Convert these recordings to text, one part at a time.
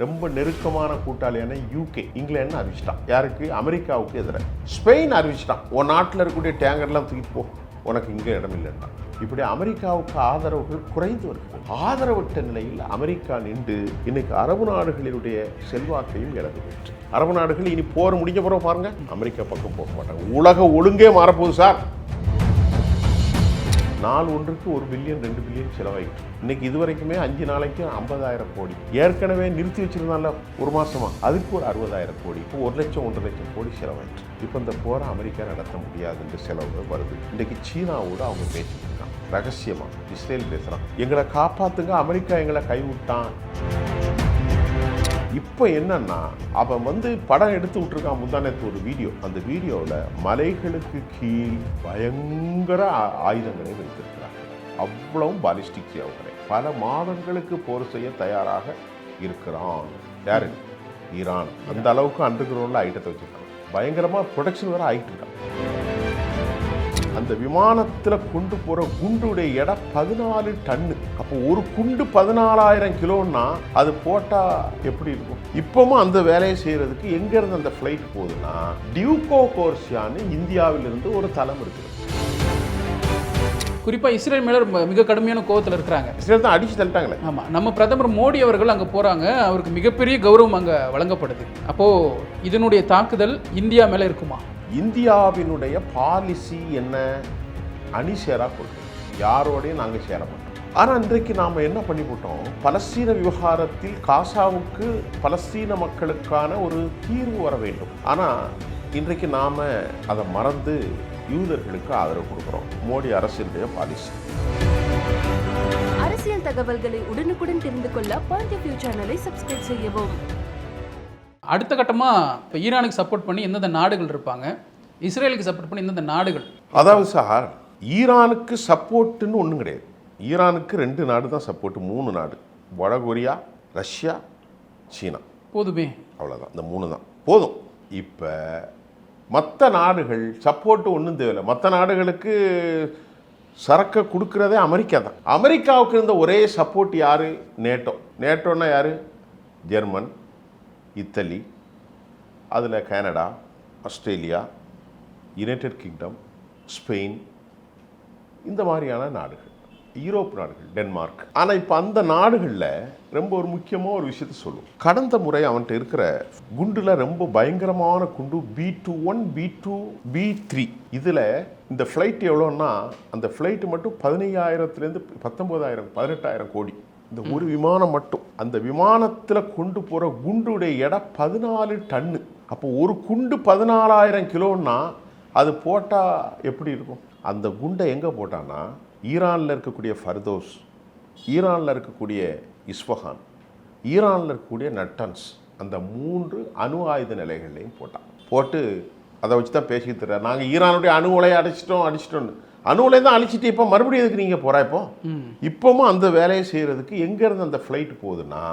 ரொம்ப நெருக்கமான கூட்டாளியான யூகே இங்கிலாந்து அறிவிச்சிட்டான். யாருக்கு? அமெரிக்காவுக்கு எதிராக. ஸ்பெயின் அறிவிச்சிட்டான், உன் நாட்டில் இருக்கக்கூடிய டேங்கர்லாம் தூக்கி போ, உனக்கு இங்கே இடம் இல்லைன்றான். இப்படி அமெரிக்காவுக்கு ஆதரவுகள் குறைந்து வருகிறது. ஆதரவற்ற நிலையில் அமெரிக்கா நின்று இன்னைக்கு அரபு நாடுகளினுடைய செல்வாக்கையும் இழந்துவிட்டு, அரபு நாடுகள் இனி போர் முடிஞ்ச பிறகு பாருங்க அமெரிக்கா பக்கம் போக மாட்டாங்க. உலக ஒழுங்கே மாறப்போகுது சார். நாள் ஒன்றுக்கு 1 பில்லியன் 2 பில்லியன் செலவாயிட்டு இன்னைக்கு இதுவரைக்குமே 5 நாளைக்கு 50,000 கோடி. ஏற்கனவே நிறுத்தி வச்சிருந்தால ஒரு மாசமா, அதுக்கு ஒரு 60,000 கோடி. இப்போ 1 லட்சம் 1.5 லட்சம் கோடி செலவாயிட்டு. இப்போ இந்த போரை அமெரிக்கா நடத்த முடியாதுன்ற செலவு வருது. இன்றைக்கு சீனாவோட அவங்க பேசிட்டு இருக்காங்க ரகசியமா. இஸ்ரேல் பேசுறான், எங்களை காப்பாத்துங்க, அமெரிக்கா எங்களை கைவிட்டான். இப்போ என்னன்னா, அவன் படம் எடுத்து விட்டுருக்கான் முந்தானத்து ஒரு வீடியோ. அந்த வீடியோவில் மலைகளுக்கு கீழ் பயங்கர ஆயுதங்களை வைத்திருக்கிறார்கள். அவ்வளவும் பாலிஸ்டிக் ஏவுகணை. பல மாதங்களுக்கு போர் செய்ய தயாராக இருக்கிறான். யாரு? ஈரான். அந்த அளவுக்கு அண்டர் கிரவுண்டில் ஐட்டத்தை வச்சுருக்காங்க. பயங்கரமாக ப்ரொடக்ஷன் வேறு ஆகிட்டு இருக்காங்க. அந்த விமானத்தில் கொண்டு போகிற குண்டுடைய எடை 14 டன்னு. அப்போ ஒரு குண்டு 14,000 கிலோன்னா அது போட்டால் எப்படி இருக்கும்? இப்போவும் அந்த வேலையை செய்கிறதுக்கு எங்கேருந்து அந்த ஃப்ளைட் போகுதுன்னா, டியூகோ கோர்சியான்னு இந்தியாவிலிருந்து ஒரு தளம் இருக்குது. குறிப்பாக இஸ்ரேல் மேலே மிக கடுமையான கோவத்தில் இருக்கிறாங்க. இஸ்ரேல் தான் அடித்து தள்ளிட்டாங்களே. ஆமாம், நம்ம பிரதமர் மோடி அவர்கள் அங்கே போகிறாங்க, அவருக்கு மிகப்பெரிய கௌரவம் அங்கே வழங்கப்படுது. அப்போது இதனுடைய தாக்குதல் இந்தியா மேலே இருக்குமா? இந்தியாவினுடைய பாலிசி என்ன? அணி சேரா கொள்கை. யாரோடையும் நாங்கள் சேர மாட்டோம். ஆனால் இன்றைக்கு நாம் என்ன பண்ணிவிட்டோம், பலஸ்தீன விவகாரத்தில் காசாவுக்கு பலஸ்தீன மக்களுக்கான ஒரு தீர்வு வர வேண்டும். ஆனால் இன்றைக்கு நாம் அதை மறந்து யூதர்களுக்கு ஆதரவு கொடுக்குறோம். மோடி அரசினுடைய பாலிசி. அரசியல் தகவல்களை உடனுக்குடன் தெரிந்து கொள்ள பாயிண்ட் ஆஃப் வியூ சேனலை சப்ஸ்கிரைப் செய்யவும். அடுத்த கட்டமாக இப்போ ஈரானுக்கு சப்போர்ட் பண்ணி எந்தெந்த நாடுகள் இருப்பாங்க, இஸ்ரேலுக்கு சப்போர்ட் பண்ணி எந்தெந்த நாடுகள்? அதாவது சார், ஈரானுக்கு சப்போர்ட்டுன்னு ஒன்றும் கிடையாது. ஈரானுக்கு 2 நாடு தான் சப்போர்ட்டு. 3 நாடு: வடகொரியா, ரஷ்யா, சீனா. போதுமே, அவ்வளோதான். இந்த 3 தான் போதும். இப்போ மற்ற நாடுகள் சப்போர்ட்டு ஒன்றும் தேவையில்லை. மற்ற நாடுகளுக்கு சரக்கை கொடுக்குறதே அமெரிக்கா தான். அமெரிக்காவுக்கு இருந்த ஒரே சப்போர்ட் யார்? நேட்டோ. நேட்டோன்னா யார்? ஜெர்மன், இத்தாலி, அதில் Canada, Australia, United kingdom, Spain, இந்த மாதிரியான நாடுகள், யூரோப் நாடுகள், டென்மார்க். ஆனால் இப்போ அந்த நாடுகளில் ரொம்ப ஒரு முக்கியமாக ஒரு விஷயத்த சொல்லுவோம். கடந்த முறை அவன்கிட்ட இருக்கிற குண்டில் ரொம்ப பயங்கரமான குண்டு B-21, B-2, B-3. இதில் இந்த ஃப்ளைட் எவ்வளோன்னா, அந்த ஃப்ளைட்டு மட்டும் 15,000 19,000 18,000 கோடி. இந்த ஒரு விமானம் மட்டும். அந்த விமானத்தில் கொண்டு போகிற குண்டுடைய எடை 14 டன்னு. அப்போ ஒரு குண்டு 14,000 கிலோன்னா அது போட்டால் எப்படி இருக்கும்? அந்த குண்டை எங்கே போட்டான்னா, ஈரானில் இருக்கக்கூடிய ஃபர்தோஸ், ஈரானில் இருக்கக்கூடிய இஸ்ஃபஹான், ஈரானில் இருக்கக்கூடிய நட்டன்ஸ், அந்த 3 அணு ஆயுத நிலைகள்லையும் போட்டு அதை வச்சு தான் பேசிக்கிட்டு தர்றாரு. நாங்கள் ஈரானுடைய அணு உலையை அடிச்சிட்டோன்னு. அணு உலை தான் அழிச்சிட்டு இப்போ மறுபடியும் எதுக்கு நீங்கள் போகிறா? இப்போவும் அந்த வேலையை செய்கிறதுக்கு எங்கேருந்து அந்த ஃப்ளைட் போகுதுன்னா,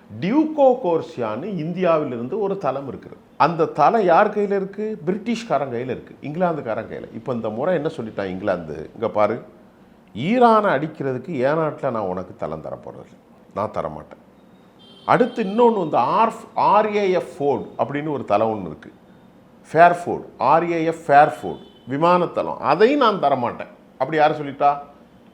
டியூகோ கோர்சியான்னு இந்தியாவிலிருந்து ஒரு தளம் இருக்குது. அந்த தளம் யார் கையில் இருக்குது? பிரிட்டிஷ்காரன் கையில் இருக்குது, இங்கிலாந்துக்காரன் கையில். இப்போ இந்த முறை என்ன சொல்லிட்டான் இங்கிலாந்து, இங்கே பாரு, ஈரானை அடிக்கிறதுக்கு என் நாட்டில் நான் உனக்கு தளம் தரப்போகிறது, நான் தரமாட்டேன். அடுத்து இன்னொன்று RAF ஃபோர்டு அப்படின்னு ஒரு தளம் ஒன்று இருக்குது. ஃபேர்ஃபோர்டு, RAF ஃபேர்ஃபோர்டு விமானத்தளம், அதையும் நான் தரமாட்டேன். அப்படி யார் சொல்லிட்டா?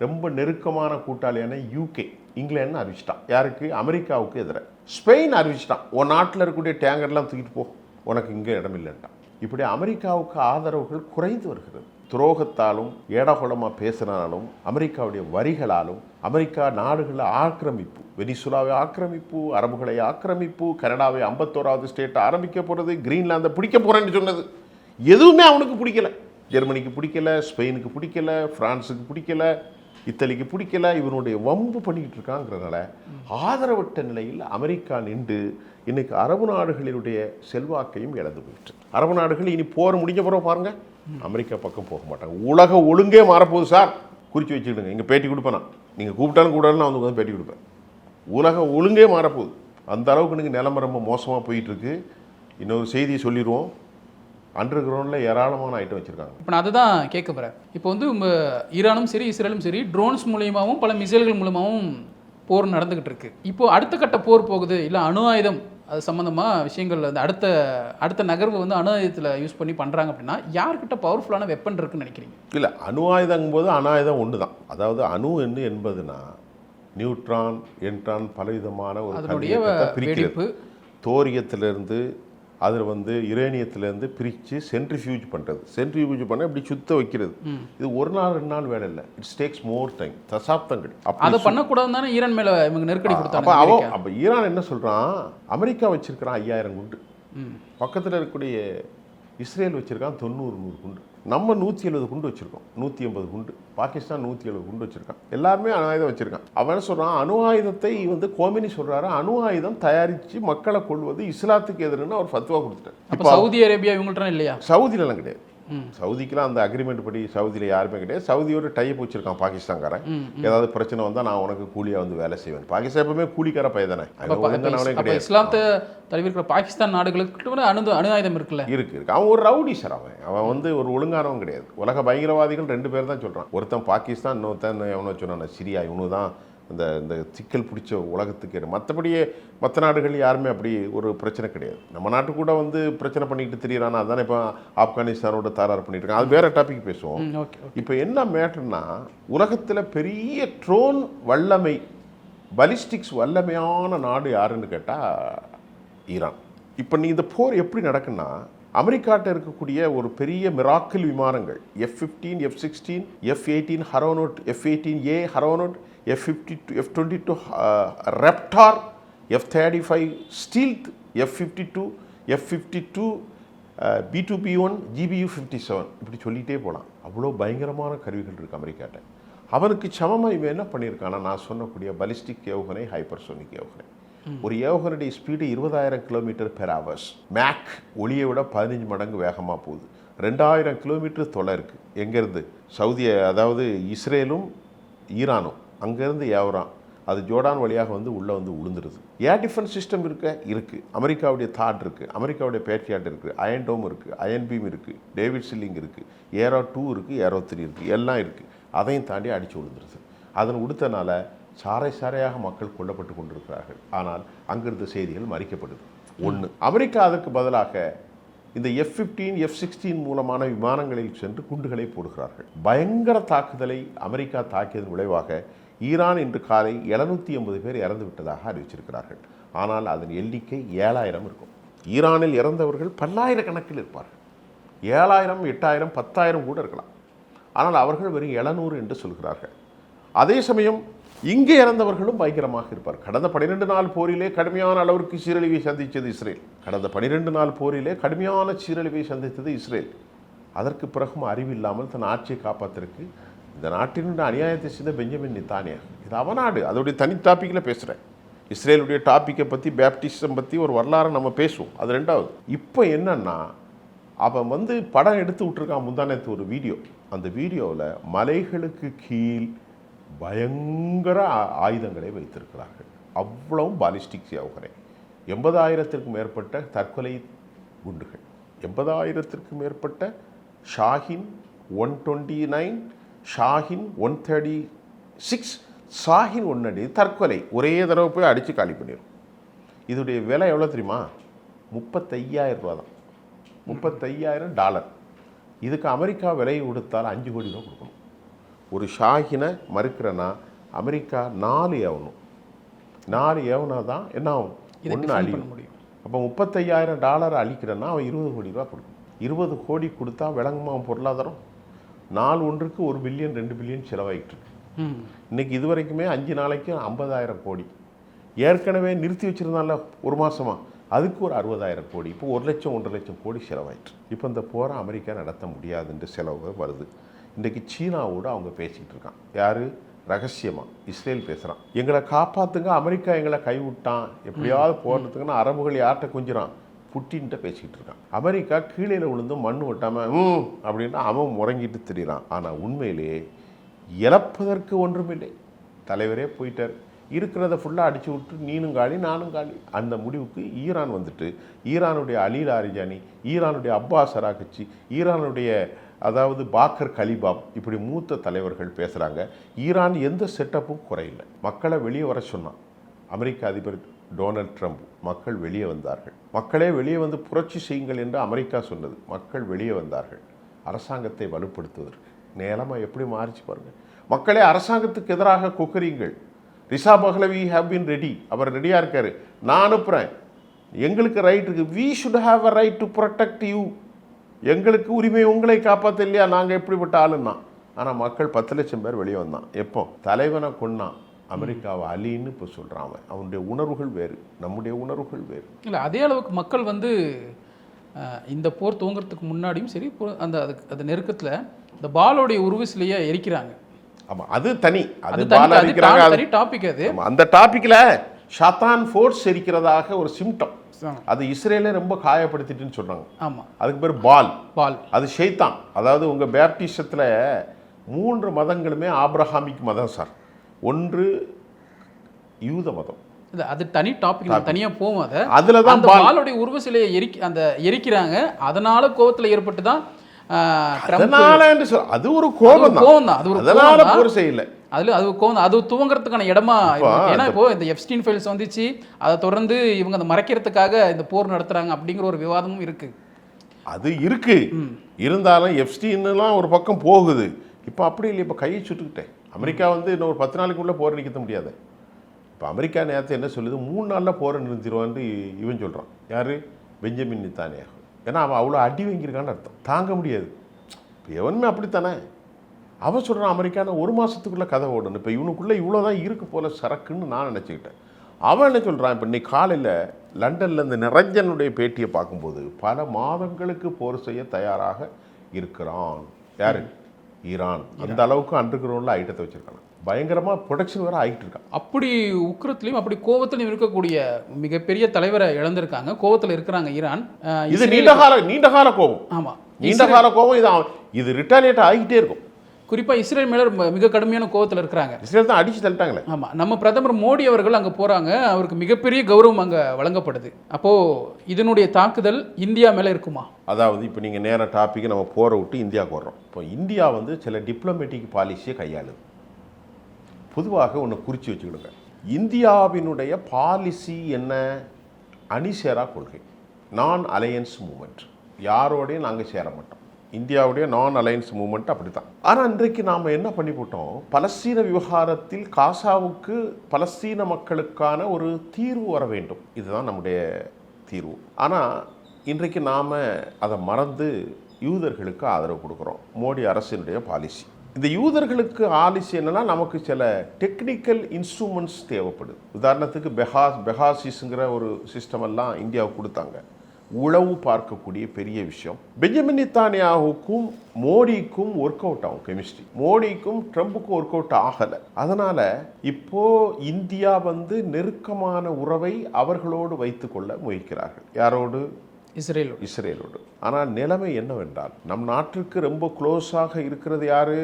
ரொம்ப நெருக்கமான கூட்டாளியான யூகே இங்கிலாந்து அறிவிச்சிட்டான். யாருக்கு? அமெரிக்காவுக்கு எதிராக. ஸ்பெயின் அறிவிச்சிட்டான், உன் நாட்டில் இருக்கக்கூடிய டேங்கர்லாம் தூக்கிட்டு போ, உனக்கு இங்கே இடம் இல்லைன்ட்டான். இப்படி அமெரிக்காவுக்கு ஆதரவுகள் குறைந்து வருகிறது. துரோகத்தாலும் ஏடகுலமாக பேசினாலும், அமெரிக்காவுடைய வரிகளாலும், அமெரிக்கா நாடுகளை ஆக்கிரமிப்பு, வெனிசுலாவை ஆக்கிரமிப்பு, அரபுகளை ஆக்கிரமிப்பு, கனடாவை 51வது ஸ்டேட்டை ஆரம்பிக்க போகிறது, கிரீன்லாந்தை பிடிக்க போகிறேன்னு சொன்னது எதுவுமே அவனுக்கு பிடிக்கல. ஜெர்மனிக்கு பிடிக்கல, ஸ்பெயினுக்கு பிடிக்கல, ஃப்ரான்ஸுக்கு பிடிக்கல, இத்தாலிக்கு பிடிக்கல. இவனுடைய வம்பு பண்ணிக்கிட்டு இருக்காங்கிறதுனால ஆதரவற்ற நிலையில் அமெரிக்கா நின்று இன்னைக்கு அரபு நாடுகளினுடைய செல்வாக்கையும் இழந்து போயிட்டு. அரபு நாடுகள் இனி போர் முடிஞ்ச பிறகு பாருங்க அமெரிக்கா பக்கம் போக மாட்டாங்க. உலக ஒழுங்கே மாறப்போகுது சார். குறித்து வச்சுக்கிடுங்க. இங்கே பேட்டி கொடுப்பேன் நான். நீங்கள் கூப்பிட்டாலும் கூடாலும் நான் வந்து பேட்டி கொடுப்பேன். உலக ஒழுங்கே மாறப்போகுது. அந்த அளவுக்கு எனக்கு நிலைமை ரொம்ப மோசமாக போயிட்டுருக்கு. இன்னொரு செய்தியை சொல்லிடுவோம், அண்டர் கிரவுண்டில் ஏராளமான ஐட்டம் வச்சுருக்காங்க. இப்போ நான் அதுதான் கேட்க போகிறேன். இப்போ ஈரானும் சரி இஸ்ரேலும் சரி ட்ரோன்ஸ் மூலியமாகவும் பல மிசைல்கள் மூலமாகவும் போர் நடந்துகிட்டு இருக்கு. இப்போ அடுத்த கட்ட போர் போகுது, இல்லை அணு ஆயுதம் அது சம்மந்தமாக விஷயங்கள் அந்த அடுத்த நகர்வு வந்து அணு ஆயுதத்தில் யூஸ் பண்ணி பண்ணுறாங்க அப்படின்னா யார்கிட்ட பவர்ஃபுல்லான வெப்பன் இருக்குன்னு நினைக்கிறீங்க? இல்லை, அணு ஆயுதங்கும் போது அணு ஆயுதம் ஒன்று தான். அதாவது அணு என்பதுனா நியூட்ரான் என்ட்ரான் பலவிதமான ஒரு அதனுடைய பிரிக்கிறது. தோரியத்திலிருந்து அதில் வந்து யுரேனியத்திலேருந்து பிரித்து சென்ட்ரிஃபியூஜ் பண்ணுறது. சென்ட்ரிஃபியூஜ் பண்ண இப்படி சுத்த வைக்கிறது. இது ஒரு நாள் 2 நாள் வேலை இல்லை. இட்ஸ் டேக்ஸ் மோர் டைம், தசாப்தங்கள். அதை பண்ணக்கூடாது தானே ஈரான் மேலே இவங்க நெருக்கடி கொடுத்தாங்க. அப்போ ஈரான் என்ன சொல்கிறான், அமெரிக்கா வச்சிருக்கிறான் 5000 குண்டு, பக்கத்தில் இருக்கக்கூடிய இஸ்ரேல் வச்சுருக்கான் 90-100 குண்டு, நம்ம 170 குண்டு வச்சுருக்கோம், 180 குண்டு, பாகிஸ்தான் 170 குண்டு வச்சுருக்கான், எல்லாருமே அணு ஆயுதம் வச்சுருக்கான். அவன் என்ன சொல்கிறான், அணு ஆயுதத்தை வந்து கோமினி சொல்கிறாரு, அணு ஆயுதம் தயாரித்து மக்களை கொள்வது இஸ்லாத்துக்கு எதிர்ன்னு அவர் ஃபத்வா கொடுத்துட்டார். இப்போ சவுதி அரேபியா இவங்கள்ட்ட இல்லையா? சவுதியிலலாம் கிடையாது. சவுதிக்கெலாம் அந்த அக்ரிமெண்ட் படி சவுதியில் யாருமே கிடையாது. சவுதியோட டைப் வச்சிருக்கான் பாகிஸ்தான்காரன். ஏதாவது பிரச்சனை வந்தால் நான் உனக்கு கூலியாக வந்து வேலை செய்வேன். பாகிஸ்தான் எப்பவுமே கூலிக்கார பையதானே, கிடையாது. இஸ்லாத்தை தழுவிருக்கிற பாகிஸ்தான் நாடுகளுக்கு அணு ஆயுதம் இருக்குல்ல? இருக்கு. அவன் ஒரு ரவுடி சார். அவன் வந்து ஒரு ஒழுங்கானவன் கிடையாது. உலக பயங்கரவாதிகள் 2 பேர் தான் சொல்கிறான். ஒருத்தன் பாகிஸ்தான், இன்னொருத்தன் எவனோ சொன்னான் சிரியா. இவனு தான் இந்த சிக்கல் பிடிச்ச உலகத்துக்கு. மற்றபடியே மற்ற நாடுகள் யாருமே அப்படி ஒரு பிரச்சனை கிடையாது. நம்ம நாட்டு கூட வந்து பிரச்சனை பண்ணிக்கிட்டு திரியிறானா, அதானே இப்போ ஆப்கானிஸ்தானோட தாராறு பண்ணிட்டு இருக்கான். அது வேற டாபிக் பேசுவோம். இப்போ என்ன மேட்டர்னா, உலகத்தில் பெரிய ட்ரோன் வல்லமை, பலிஸ்டிக்ஸ் வல்லமையான நாடு யாருன்னு கேட்டால் ஈரான். இப்போ நீ இந்த போர் எப்படி நடக்குன்னா, அமெரிக்காட்ட இருக்கக்கூடிய ஒரு பெரிய மிராக்கிள் விமானங்கள் F-15, F-16, F-18 ஹரோனோட், F-18A ஹரோனோட், F-52, F-22 ரெப்டார், F-35 stealth, F-52, F-52 B-2B-1, GBU-57, இப்படி சொல்லிகிட்டே போகலாம். அவ்வளோ பயங்கரமான கருவிகள் இருக்குது அமெரிக்காட்ட. அவனுக்கு சமமாக இவன் என்ன பண்ணியிருக்கானா, நான் சொன்னக்கூடிய பலிஸ்டிக் ஏவுகணை, ஹைப்பர்சோனிக் ஏவுகணை. ஒரு ஏவுகணையுடைய ஸ்பீடு 20,000 km/h. மேக் ஒளியை விட 15 மடங்கு வேகமாக போகுது. 2000 கிலோமீட்டர் தொலை இருக்குது. எங்கேருந்து? சவுதி, அதாவது இஸ்ரேலும் ஈரானும் அங்கேருந்து ஏவுறான். அது ஜோர்டான் வழியாக வந்து உள்ளே வந்து விழுந்துருது. ஏர் டிஃபென்ஸ் சிஸ்டம் இருக்குது. அமெரிக்காவுடைய தாட் இருக்குது, அமெரிக்காவுடைய பேட்ரியாட் இருக்குது, அயன் டோம் இருக்குது, அயன் பீம் இருக்குது, டேவிட் சில்லிங் இருக்குது, ஏரோ 2 இருக்குது, ஏரோ 3 இருக்குது, எல்லாம் இருக்குது. அதையும் தாண்டி அடித்து விழுந்துருது. அதன் உடுத்தனால சாரையாக மக்கள் கொல்லப்பட்டு கொண்டிருக்கிறார்கள். ஆனால் அங்கிருந்த செய்திகள் மறிக்கப்படுது. ஒன்று, அமெரிக்கா அதற்கு பதிலாக இந்த F-15, F-16 மூலமான விமானங்களில் சென்று குண்டுகளை போடுகிறார்கள். பயங்கர தாக்குதலை அமெரிக்கா தாக்கியதன் விளைவாக ஈரான் இன்று காலை 780 பேர் இறந்து விட்டதாக அறிவிச்சிருக்கிறார்கள். ஆனால் அதன் எண்ணிக்கை 7000 இருக்கும். ஈரானில் இறந்தவர்கள் பல்லாயிரக்கணக்கில் இருப்பார்கள். 7000, 8000, 10,000 கூட இருக்கலாம். ஆனால் அவர்கள் வெறும் 700 என்று சொல்கிறார்கள். அதே சமயம் இங்கே இறந்தவர்களும் பயங்கரமாக இருப்பார். கடந்த 12 நாள் போரிலே கடுமையான அளவிற்கு சீரழிவை சந்தித்தது இஸ்ரேல். கடந்த 12 நாள் போரிலே கடுமையான சீரழிவை சந்தித்தது இஸ்ரேல். அதற்கு பிறகும் அறிவில்லாமல் தன் ஆட்சியை காப்பாற்றுறதுக்கு இந்த நாட்டினுடைய அநியாயத்தை செய்த பெஞ்சமின் நெத்தன்யாஹு. இது அவநாடு, அதோடைய தனி டாப்பிக்கில் பேசுகிறேன். இஸ்ரேலுடைய டாப்பிக்கை பற்றி, பேப்டிசம் பற்றி ஒரு வரலாறு நம்ம பேசுவோம். அது ரெண்டாவது. இப்போ என்னன்னா, அவன் வந்து படம் எடுத்து விட்டுருக்கான் முந்தானத்து ஒரு வீடியோ. அந்த வீடியோவில் மலைகளுக்கு கீழ் பயங்கர ஆயுதங்களை வைத்திருக்கிறார்கள். அவ்வளவும் பாலிஸ்டிக் ஏவுகணை. 80,000க்கும் மேற்பட்ட தற்கொலை குண்டுகள், 80,000க்கும் மேற்பட்ட ஷாஹின் 129, ஷாஹின் 136, ஷாஹின் 1 தற்கொலை. ஒரே தடவை போய் அடித்து காலி பண்ணிடும். இதோடைய விலை எவ்வளோ தெரியுமா? 35,000 ரூபா தான். $35,000. இதுக்கு அமெரிக்கா விலை கொடுத்தால் 5 கோடி ரூபா கொடுக்கணும். ஒரு ஷாஹினை மறுக்கிறேன்னா அமெரிக்கா 4 ஏவணும். 4 ஏவனா தான் என்ன ஆகும்? 1 அழியும். அப்போ $35,000 அழிக்கிறேன்னா அவன் 20 கோடி ரூபா கொடுக்கணும். 20 கோடி கொடுத்தா விளங்குமா பொருளாதாரம்? 4 ஒன்றுக்கு 1 பில்லியன் 2 பில்லியன் செலவாகிட்டு இருக்கு. இன்னைக்கு இது வரைக்குமே 5 நாளைக்கு 50,000 கோடி. ஏற்கனவே நிறுத்தி வச்சுருந்தால ஒரு மாதமாக, அதுக்கு ஒரு 60,000 கோடி. இப்போ 1 லட்சம் 1.5 லட்சம் கோடி செலவாயிட்டு. இப்போ இந்த போரை அமெரிக்கா நடத்த முடியாதுன்ற செலவு வருது. இன்றைக்கி சீனாவோடு அவங்க பேசிக்கிட்டு இருக்கான். யார்? ரகசியமாக இஸ்ரேல் பேசுகிறான். எங்களை காப்பாற்றுங்க, அமெரிக்கா எங்களை கைவிட்டான், எப்படியாவது போடுறதுக்குன்னு அரபுகள் யார்கிட்ட கொஞ்சிறான்? புட்டின்ட்ட பேசிக்கிட்டு இருக்கான். அமெரிக்கா கீழே விழுந்து மண் விட்டாமல் அப்படின்னா அவன் முறங்கிட்டு திரிகிறான். ஆனால் உண்மையிலே இழப்பதற்கு ஒன்றுமில்லை. தலைவரே போயிட்டார். இருக்கிறத ஃபுல்லாக அடித்து விட்டு நீனும் காலி நானும் காலி. அந்த முடிவுக்கு ஈரான் வந்துட்டு, ஈரானுடைய அலி லாரிஜானி, ஈரானுடைய அப்பாஸ் அராகச்சி, ஈரானுடைய அதாவது பாக்கர் கலிபாப் இப்படி மூத்த தலைவர்கள் பேசுகிறாங்க. ஈரான் எந்த செட்டப்பும் குறையில்லை. மக்களை வெளியே வர சொன்னான் அமெரிக்க அதிபர் டொனால்ட் ட்ரம்ப். மக்கள் வெளியே வந்தார்கள். மக்களே வெளியே வந்து புரட்சி செய்யுங்கள் என்று அமெரிக்கா சொன்னது. மக்கள் வெளியே வந்தார்கள் அரசாங்கத்தை வலுப்படுத்துவதற்கு. நிலைமை எப்படி மாறிச்சு பாருங்கள். மக்களே அரசாங்கத்துக்கு எதிராக கொக்கரியுங்கள். Reza Pahlavi have been ready. அவர் ரெடியாக இருக்கார். நான் அனுப்புகிறேன். எங்களுக்கு ரைட் இருக்குது. We should have a right to protect you. எங்களுக்கு உரிமை உங்களை காப்பாற்ற இல்லையா? நாங்கள் எப்படிப்பட்ட ஆளுன்னா. ஆனால் மக்கள் 10 லட்சம் பேர் வெளியே வந்தான். எப்போ தலைவனை கொன்னான் அமெரிக்காவை அலின்னு இப்போ சொல்கிறான். அவனுடைய உணர்வுகள் வேறு, நம்முடைய உணர்வுகள் வேறு. இல்லை அதே அளவுக்கு மக்கள் வந்து இந்த போர் துவங்குறதுக்கு முன்னாடியும் சரி அந்த அது நெருக்கத்தில் இந்த பாலோடைய உருவசிலையை எரிக்கிறாங்க. ஆமாம், அது தனி. அது தனி டாபிக். அது அந்த டாப்பிக்கில் ஷாத்தான் ஃபோர்ஸ் எரிக்கிறதாக ஒரு சிம்டம். அது இஸ்ரேலே ரொம்ப காயப்படுத்திட்டுன்னு சொன்னாங்க. ஆமாம், அதுக்கு பேர் பால். அது ஷைத்தான். அதாவது உங்கள் பேப்டிசத்தில் 3 மதங்களுமே ஆப்ரஹாமிக் மதம் சார். ஒன்று யூத மதம். அது தனி டாபிக், தனியாக போகும். அதில் தான் அந்த பாலோடைய உருவ சிலையை எரிக்கிறாங்க. அதனால கோபத்தில் ஏற்பட்டு தான் அது ஒரு கோபம் தான். அதனால போர் செய்யல. அது கோவம். அது துவங்குறதுக்கான இடமா. ஏன்னா இப்போ இந்த எப்ஸ்டீன் ஃபைல்ஸ் வந்துச்சு, அதை தொடர்ந்து இவங்க அதை மறைக்கிறதுக்காக இந்த போர் நடத்துறாங்க அப்படிங்கிற ஒரு விவாதமும் இருக்கு. அது இருக்கு. இருந்தாலும் எப்ஸ்டீன்லாம் ஒரு பக்கம் போகுது. இப்போ அப்படி இல்லை. இப்போ கையை சுட்டுக்கிட்டேன். அமெரிக்கா வந்து இன்னும் ஒரு 10 நாளைக்குள்ளே போர் நிறுத்த முடியாது. இப்போ அமெரிக்கா நேரத்தை என்ன சொல்லுது, 3 நாளில் போரை நிறுத்திடுவான்னு இவன் சொல்கிறான். யார்? Benjamin Netanyahu. ஏன்னா அவன் அவ்வளோ அடி வாங்கியிருக்கான்னு அர்த்தம். தாங்க முடியாது. இப்போ எவனுமே அப்படித்தானே. அவன் சொல்கிறான் அமெரிக்கான 1 மாதத்துக்குள்ளே கதை ஓடணும். இப்போ இவனுக்குள்ளே இவ்வளோ தான் இருக்கு போல சரக்குன்னு நான் நினச்சிக்கிட்டேன். அவன் என்ன சொல்கிறான், இப்போ இன்னைக்கு காலையில் லண்டனில் இந்த நிரஞ்சனுடைய பேட்டியை பார்க்கும்போது பல மாதங்களுக்கு போர் செய்ய தயாராக இருக்கிறான். யார்? ஈரான். அந்த அளவுக்கு அண்டர் கிரவுண்டில் ஐட்டத்தை வச்சுருக்காங்க. பயங்கரமாக ப்ரொடக்ஷன் வேறு ஆகிட்டு இருக்கான். அப்படி உக்கிரத்துலையும் அப்படி கோவத்திலையும் இருக்கக்கூடிய மிகப்பெரிய தலைவரை இழந்திருக்காங்க. கோவத்தில் இருக்கிறாங்க ஈரான். இது நீண்ட கால கோபம். ஆமாம், நீண்ட கால கோபம். இது ரிட்டாலியேட் ஆகிட்டே இருக்கும். குறிப்பாக இஸ்ரேல் மேலே மிக கடுமையான கோவத்தில் இருக்கிறாங்க. இஸ்ரேல் தான் அடிச்சு தள்ளிட்டாங்களே. ஆமாம், நம்ம பிரதமர் மோடி அவர்கள் அங்கே போகிறாங்க. அவருக்கு மிகப்பெரிய கௌரவம் அங்கே வழங்கப்படுது. அப்போது இதனுடைய தாக்குதல் இந்தியா மேலே இருக்குமா? அதாவது இப்போ நீங்கள் நேர டாப்பிக்கை நம்ம போரை விட்டு இந்தியாவுக்கு வர்றோம். இப்போ இந்தியா வந்து சில டிப்ளமேட்டிக் பாலிசியை கையாளுது. பொதுவாக ஒன்று குறித்து வச்சுக்கிடுங்க. இந்தியாவினுடைய பாலிசி என்ன? அணிசேரா கொள்கை, நான் அலையன்ஸ் மூமெண்ட். யாரோடையும் நாங்கள் சேர மாட்டோம். இந்தியாவுடைய நான் அலையன்ஸ் மூமெண்ட் அப்படி தான். ஆனால் இன்றைக்கு நாம் என்ன பண்ணி போட்டோம், பலஸ்தீன விவகாரத்தில் காசாவுக்கு பலஸ்தீன மக்களுக்கான ஒரு தீர்வு வர வேண்டும். இதுதான் நம்முடைய தீர்வு. ஆனால் இன்றைக்கு நாம் அதை மறந்து யூதர்களுக்கு ஆதரவு கொடுக்குறோம். மோடி அரசினுடைய பாலிசி. இந்த யூதர்களுக்கு ஆலிசி என்னன்னா, நமக்கு சில டெக்னிக்கல் இன்ஸ்ட்ருமெண்ட்ஸ் தேவைப்படுது. உதாரணத்துக்கு பெகாசிஸ்ங்கிற ஒரு சிஸ்டம் எல்லாம் இந்தியாவுக்கு கொடுத்தாங்க. உளவு பார்க்கக்கூடிய பெரிய விஷயம். பெஞ்சமின் நெத்தன்யாஹுக்கும் மோடிக்கும் ஒர்க் அவுட் ஆகும் கெமிஸ்ட்ரி. மோடிக்கும் ட்ரம்புக்கும் ஒர்க் அவுட் ஆகலை. அதனால இப்போ இந்தியா வந்து நெருக்கமான உறவை அவர்களோடு வைத்துக்கொள்ள முயற்கிறார்கள். யாரோடு? இஸ்ரேலோடு. ஆனால் நிலைமை என்னவென்றால், நம் நாட்டிற்கு ரொம்ப க்ளோஸாக இருக்கிறது யாரு?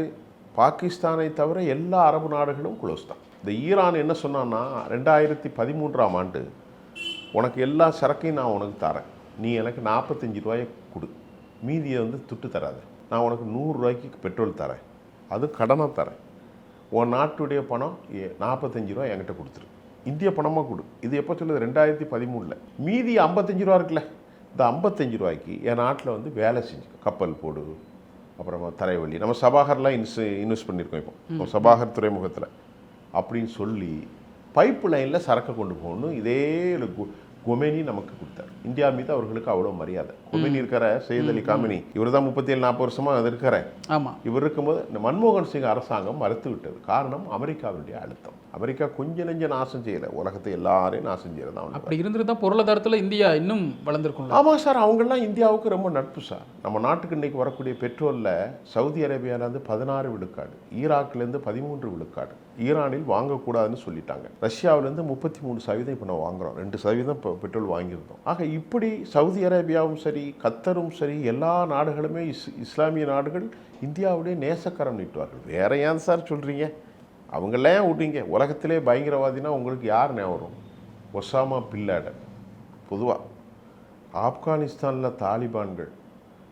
பாகிஸ்தானை தவிர எல்லா அரபு நாடுகளும் க்ளோஸ் தான். இந்த ஈரான் என்ன சொன்னான்னா, 2013ஆம் ஆண்டு உனக்கு எல்லா சரக்கையும் நான் உனக்கு தரேன், நீ எனக்கு 45 ரூபாயை கொடு, மீதியை வந்து துட்டு தராத, நான் உனக்கு 100 ரூபாய்க்கு பெட்ரோல் தரேன், அது கடனாக தரேன், உன் நாட்டுடைய பணம் 45 ரூபா என்கிட்ட கொடுத்துரு, இந்திய பணமாக கொடு. இது எப்போ சொல்லுது? 2013. மீதி 55 ரூபா இருக்குல்ல, இந்த 55 ரூபாய்க்கு என் நாட்டில் வந்து வேலை செஞ்சு கப்பல் போடு, அப்புறமா தரைவழி, நம்ம சபாகர்லாம் இன்வெஸ்ட் பண்ணியிருக்கோம். இப்போ சபாகர் துறைமுகத்தில் அப்படின்னு சொல்லி பைப் லைனில் சரக்கை கொண்டு போகணும். இதே கொமேனி நமக்கு கொடுத்தார். இந்தியா மீது அவர்களுக்கு அவ்வளோ மரியாதை. கொமேனி இருக்கிற சையத் அலி காமினி, இவர் தான் 37-40 வருஷமாக அது இருக்கிற. ஆமாம், இவர் இருக்கும்போது இந்த மன்மோகன் சிங் அரசாங்கம் மறுத்து விட்டது. காரணம் அமெரிக்காவுடைய அழுத்தம். அமெரிக்கா கொஞ்சம் நெஞ்ச நாசம் செய்யலை, உலகத்தை எல்லாரையும் நாசம் செய்யறது. அப்படி இருந்துட்டு தான் பொருளாதாரத்தில் இந்தியா இன்னும் வளர்ந்துருக்கும். ஆமாம் சார், அவங்கெல்லாம் இந்தியாவுக்கு ரொம்ப நட்பு சார். நம்ம நாட்டுக்கு இன்றைக்கி வரக்கூடிய பெட்ரோலில் சவுதி அரேபியாவிலேருந்து 16 விழுக்காடு, ஈராக்லேருந்து 13 விழுக்காடு, ஈரானில் வாங்கக்கூடாதுன்னு சொல்லிட்டாங்க. ரஷ்யாவிலேருந்து 33% இப்போ நம்ம வாங்குகிறோம், 2% இப்போ பெட்ரோல் வாங்கியிருந்தோம். ஆக இப்படி சவுதி அரேபியாவும் சரி, கத்தரும் சரி, எல்லா நாடுகளுமே இஸ்லாமிய நாடுகள் இந்தியாவுடைய நேசக்கரம் நீட்டுவார்கள். வேற ஏன் சார் சொல்கிறீங்க? அவங்களே விட்டீங்க. உலகத்திலே பயங்கரவாதினா உங்களுக்கு யார் ஞாபகம் வரும்? Osama bin Laden. பொதுவாக ஆப்கானிஸ்தானில் தாலிபான்கள்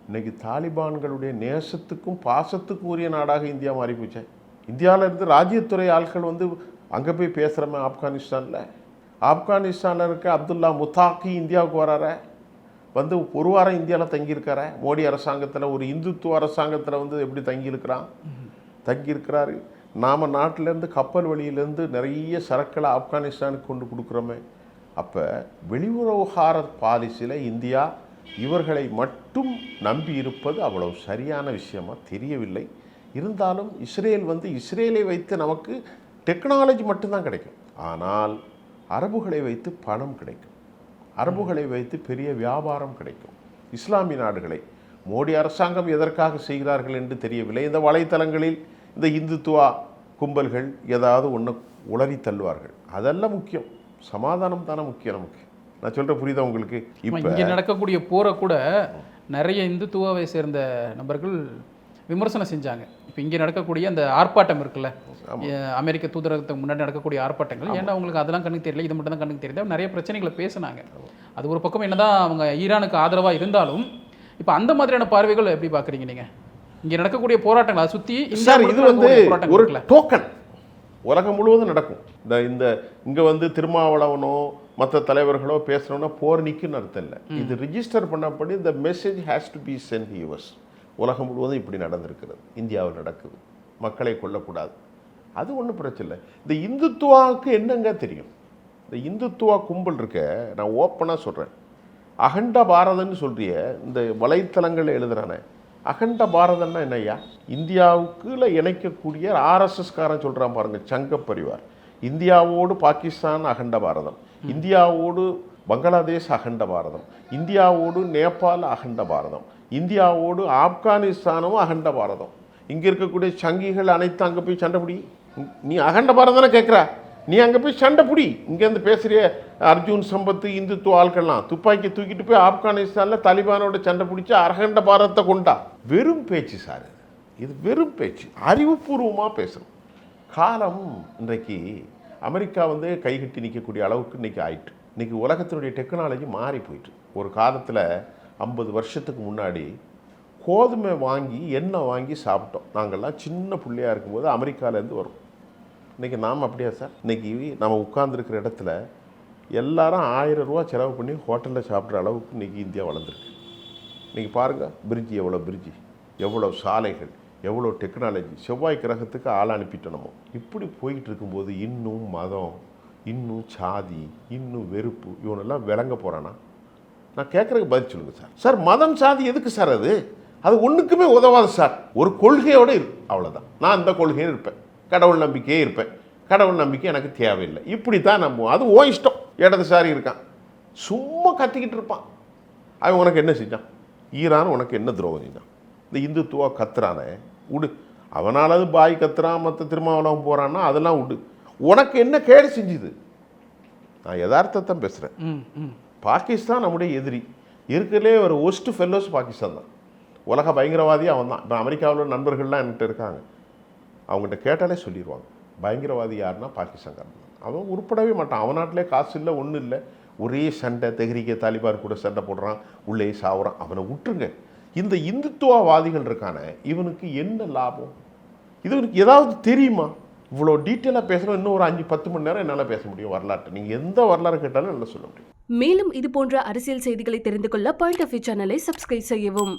இன்னைக்கு தாலிபான்களுடைய நேசத்துக்கும் பாசத்துக்கும் உரிய நாடாக இந்தியா மாறி போச்சு. இந்தியாவில் இருந்து ராஜ்யத்துறை ஆட்கள் வந்து அங்கே போய் பேசுகிறோமே ஆப்கானிஸ்தானில் இருக்க அப்துல்லா முத்தாக்கி இந்தியாவுக்கு வராற, வந்து ஒரு வாரம் இந்தியாவில் தங்கியிருக்கார. மோடி அரசாங்கத்தில் ஒரு இந்துத்துவ அரசாங்கத்தில் வந்து எப்படி தங்கியிருக்கிறாரு. நாம் நாட்டிலேருந்து கப்பல் வழியிலேருந்து நிறைய சரக்களை ஆப்கானிஸ்தானுக்கு கொண்டு கொடுக்குறோமே. அப்போ வெளியுறவுகார பாலிசியில் இந்தியா இவர்களை மட்டும் நம்பி இருப்பது அவ்வளவு சரியான விஷயமா தெரியவில்லை. இருந்தாலும் இஸ்ரேலை வைத்து நமக்கு டெக்னாலஜி மட்டும்தான் கிடைக்கும். ஆனால் அரபுகளை வைத்து பணம் கிடைக்கும், அரபுகளை வைத்து பெரிய வியாபாரம் கிடைக்கும். இஸ்லாமிய நாடுகளை மோடி அரசாங்கம் எதற்காக செய்கிறார்கள் என்று தெரியவில்லை. இந்த வலைத்தளங்களில் இந்த இந்துத்துவா கும்பல்கள் ஏதாவது ஒன்று உளறி தள்ளுவார்கள். அதெல்லாம் முக்கியம், சமாதானம் தானே முக்கியம் நமக்கு. நான் சொல்கிறேன், புரியுதா உங்களுக்கு? இப்போ இங்கே நடக்கக்கூடிய போரை கூட நிறைய இந்துத்துவாவை சேர்ந்த நபர்கள் விமர்சனம் செஞ்சாங்க. இப்போ இங்கே நடக்கக்கூடிய அந்த ஆர்ப்பாட்டம் இருக்குல்ல, அமெரிக்க தூதரகத்துக்கு முன்னாடி நடக்கக்கூடிய ஆர்ப்பாட்டங்கள், ஏன்னா அவங்களுக்கு அதெல்லாம் கண்ணுக்கு தெரியல, இது மட்டும் தான் கண்ணுக்கு தெரியல, நிறைய பிரச்சனைகளை பேசினாங்க. அது ஒரு பக்கம் என்னதான் அவங்க ஈரானுக்கு ஆதரவாக இருந்தாலும், இப்போ அந்த மாதிரியான பார்வைகள் எப்படி பார்க்குறீங்க நீங்கள்? இங்கே நடக்கக்கூடிய போராட்டங்கள் அதை சுற்றி இது வந்து ஒரு டோக்கன் உலகம் முழுவதும் நடக்கும். இந்த இங்கே வந்து திருமாவளவனோ மற்ற தலைவர்களோ பேசுகிறோன்னா போர் நிற்குன்னு அர்த்தம் இல்லை. இது ரிஜிஸ்டர் பண்ணப்படி இந்த message has to be sent US. உலகம் முழுவதும் இப்படி நடந்திருக்கிறது, இந்தியாவில் நடக்குது, மக்களை கொல்லக்கூடாது, அது ஒன்றும் பிரச்சனை இல்லை. இந்த இந்துத்துவாவுக்கு என்னங்க தெரியும்? இந்த இந்துத்துவா கும்பல் இருக்க, நான் ஓப்பனாக சொல்கிறேன், அகண்ட பாரதன்னு சொல்கிறிய இந்த வலைத்தளங்கள் எழுதுறானே, அகண்ட பாரதம்னா என்னய்யா? இந்தியாவுக்குள்ள இணைக்கக்கூடிய ஆர்எஸ்எஸ்காரன் சொல்கிறான் பாருங்க, சங்க பரிவார். இந்தியாவோடு பாகிஸ்தான் அகண்ட பாரதம், இந்தியாவோடு பங்களாதேஷ் அகண்ட பாரதம், இந்தியாவோடு நேபாள் அகண்ட பாரதம், இந்தியாவோடு ஆப்கானிஸ்தானும் அகண்ட பாரதம். இங்கே இருக்கக்கூடிய சங்கிகள் அனைத்து அங்கே போய் சண்டை பிடி. நீ அகண்ட பாரதம்னு கேட்குற, நீ அங்கே போய் சண்டை பிடி. இங்கேருந்து பேசுகிற அர்ஜுன் சம்பத்து இந்துத்துவ ஆட்கள்லாம் துப்பாக்கி தூக்கிட்டு போய் ஆப்கானிஸ்தானில் தாலிபானோட சண்டை பிடிச்சி அகண்ட பாரதத்தை கொண்டா. வெறும் பேச்சு சார், இது வெறும் பேச்சு. அறிவுபூர்வமாக பேசணும். காலம் இன்றைக்கு அமெரிக்கா வந்து கைகட்டி நிற்கக்கூடிய அளவுக்கு இன்றைக்கி ஆயிட்டு. இன்றைக்கி உலகத்தினுடைய டெக்னாலஜி மாறி போயிட்டு. ஒரு காலத்தில் 50 வருஷத்துக்கு முன்னாடி கோதுமை வாங்கி எண்ணெய் வாங்கி சாப்பிட்டோம். நாங்கள்லாம் சின்ன பிள்ளையாக இருக்கும்போது அமெரிக்காவிலேருந்து வரும். இன்றைக்கி நாம் அப்படியா சார்? இன்றைக்கி நம்ம உட்கார்ந்துருக்கிற இடத்துல எல்லாரும் 1000 ரூபா செலவு பண்ணி ஹோட்டலில் சாப்பிட்ற அளவுக்கு இன்றைக்கி இந்தியா வளர்ந்துருக்கு. இன்றைக்கி பாருங்கள், பிரிட்ஜி எவ்வளோ பிரிட்ஜி, எவ்வளோ சாலைகள், எவ்வளோ டெக்னாலஜி. செவ்வாய் கிரகத்துக்கு ஆள் அனுப்பிட்டோம் நம்ம. இப்படி போயிட்டு இருக்கும்போது இன்னும் மதம், இன்னும் சாதி, இன்னும் வெறுப்பு, இவனெல்லாம் விளங்க போகிறானா? நான் கேட்குறதுக்கு பதில் சொல்லுங்கள் சார். சார் மதம் சாதி எதுக்கு சார்? அது ஒன்றுக்குமே உதவாது சார். ஒரு கொள்கையோடு இருக்கு, அவ்வளோதான். நான் அந்த கொள்கையில் இருப்பேன், கடவுள் நம்பிக்கையே இருப்பேன், கடவுள் நம்பிக்கை எனக்கு தேவையில்லை, இப்படி தான் நம்புவோம். அது ஓ இஷ்டம். இடதுசாரி இருக்கான், சும்மா கத்திக்கிட்டு இருப்பான். அவன் உனக்கு என்ன செஞ்சான்? ஈரான் உனக்கு என்ன துரோகம் செஞ்சான்? இந்த இந்துத்துவா கத்துறானே விடு, அவனாலது பாய் கத்துறான், மற்ற திருமாவளவன் போகிறான்னா அதெல்லாம் விடு. உனக்கு என்ன கேடு செஞ்சுது? நான் யதார்த்தத்தை பேசுகிறேன். பாகிஸ்தான் நம்முடைய எதிரி. இருக்கிறதுலே ஒரு ஒஸ்ட் ஃபெல்லோஸ் பாகிஸ்தான் தான். உலக பயங்கரவாதி அவன் தான். இப்போ அமெரிக்காவில் நண்பர்கள்லாம் என்கிட்ட இருக்காங்க, அவங்ககிட்ட கேட்டாலே சொல்லிடுவாங்க, பயங்கரவாதி யாருன்னா பாகிஸ்தான்காரன் தான். அவன் உருப்படவே மாட்டான். அவன் நாட்டிலே காசு இல்லை, ஒன்றும் இல்லை, ஒரே சண்டை, தெஹ்ரீகே தாலிபான் கூட சண்டை போடுறான், உள்ளே சாவுறான். அவனை விட்டுருங்க. இந்த இந்துத்துவவாதிகள் இருக்கான, இவனுக்கு என்ன லாபம்? இவனுக்கு ஏதாவது தெரியுமா? இவ்வளோ டீட்டெயிலாக பேசுகிறோம். இன்னும் ஒரு 5-10 மணி நேரம் என்னால் பேச முடியும் வரலாற்று. நீங்கள் எந்த வரலாறு கேட்டாலும் நல்லா சொல்ல முடியும். மேலும் இது போன்ற அரசியல் செய்திகளை தெரிந்து கொள்ள பாயிண்ட் ஆஃப் வியூ சேனலை சப்ஸ்கிரைப் செய்யவும்.